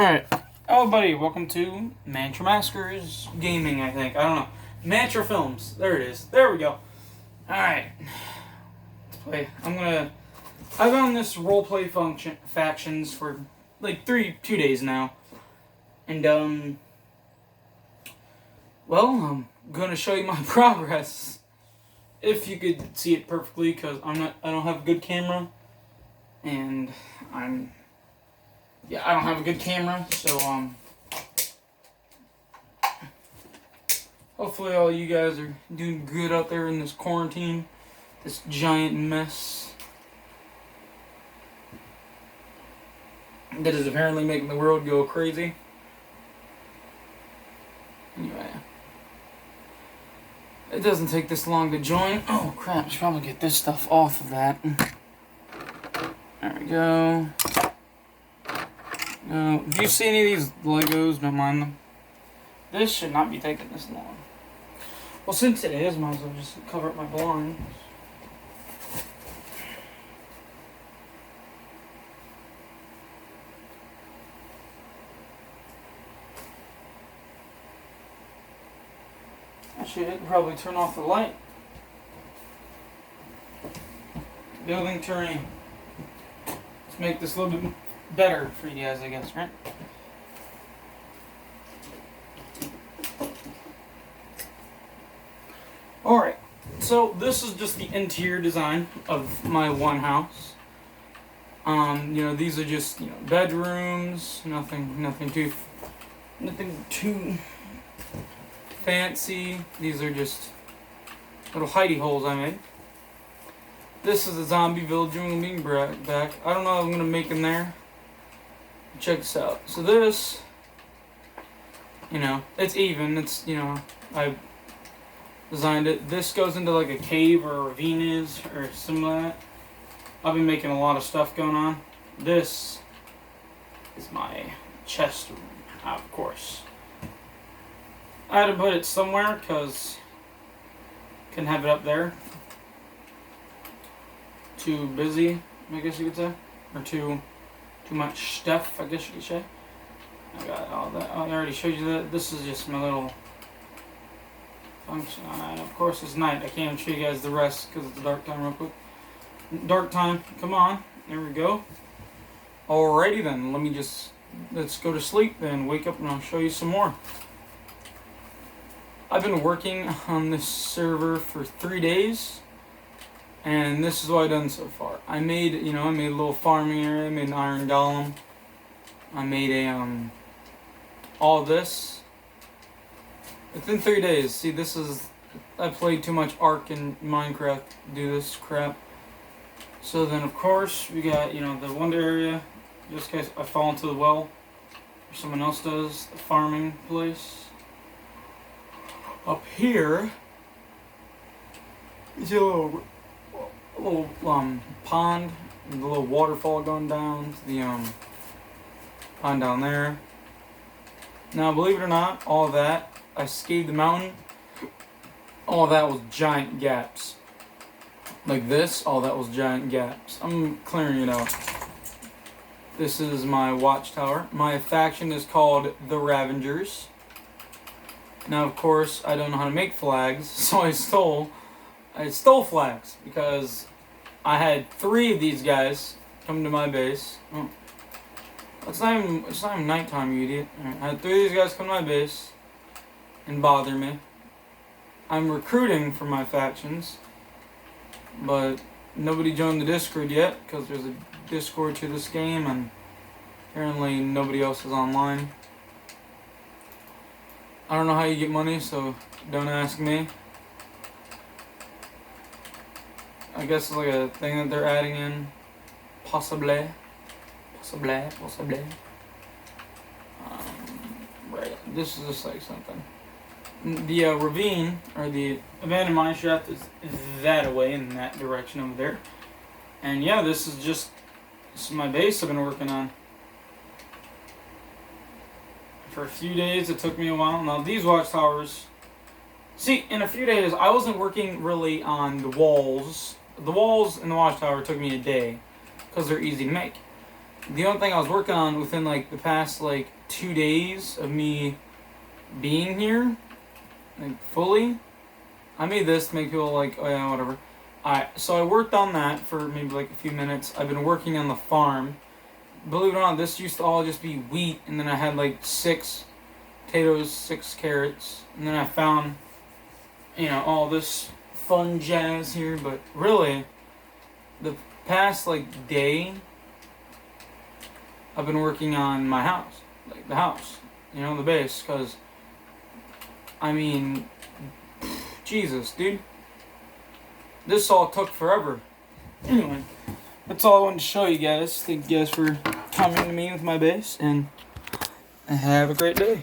Alright, hello buddy, welcome to MantraMassacre's Gaming, I think. I don't know. Mantra Films. There it is. There we go. Alright. Let's play. I've on this roleplay factions for like 2 days now. And, well, I'm gonna show you my progress. If you could see it perfectly, because I don't have a good camera. And I don't have a good camera, so, hopefully all you guys are doing good out there in this quarantine, this giant mess that is apparently making the world go crazy. Anyway, it doesn't take this long to join. Oh crap, I should probably get this stuff off of that. There we go. If you see any of these Legos, don't mind them. This should not be taking this long. Well, since it is, might as well just cover up my blinds. Actually, I could probably turn off the light. Building terrain. Let's make this a little bit better for you guys, I guess, right? Alright, so this is just the interior design of my one house. These are just, bedrooms, nothing too fancy. These are just little hidey holes I made. This is a zombie village I'm being back. I don't know what I'm gonna make in there. Check this out. So this, it's even. It's, I designed it. This goes into like a cave or a ravine or something like that. I've been making a lot of stuff going on. This is my chest room, of course. I had to put it somewhere because I couldn't have it up there. Too busy, I guess you could say, or too much stuff, I guess you could say. I got all that. I already showed you that. This is just my little function. And of course, it's night. I can't show you guys the rest because it's dark time real quick. Dark time. Come on. There we go. Alrighty then. Let's go to sleep and wake up and I'll show you some more. I've been working on this server for 3 days. And this is what I've done so far. I made a little farming area. I made an iron golem. I made all this within 3 days. See, I played too much Ark and Minecraft to do this crap. So then, of course, we got, the wonder area, just in case I fall into the well, or someone else does, the farming place. Up here is a little pond, and a little waterfall going down to the pond down there. Now, believe it or not, all of that, I scaled the mountain. All of that was giant gaps. Like this, all that was giant gaps. I'm clearing it out. This is my watchtower. My faction is called the Ravengers. Now, of course, I don't know how to make flags, so I stole flags because I had 3 of these guys come to my base. Oh. It's not even nighttime, you idiot. Right. I had 3 of these guys come to my base and bother me. I'm recruiting for my factions, but nobody joined the Discord yet because there's a Discord to this game and apparently nobody else is online. I don't know how you get money, so don't ask me. I guess it's like a thing that they're adding in. Possibly. Right. This is just like something. The ravine, or the abandoned mine shaft, is that away in that direction over there. And yeah, this is my base I've been working on. For a few days, it took me a while. Now these watchtowers, see, in a few days, I wasn't working really on the walls. The walls in the watchtower took me a day because they're easy to make. the only thing I was working on within like the past like 2 days of me being here, like fully, I made this to make people like, oh yeah, whatever. So I worked on that for maybe like a few minutes. I've been working on the farm. Believe it or not, this used to all just be wheat, and then I had like 6 potatoes, 6 carrots, and then I found, all this fun jazz here. But really, the past like day, I've been working on my house, like the house, the base, because Jesus, dude, this all took forever. Anyway, that's all I wanted to show you guys. Thank you guys for coming to me with my base, and have a great day.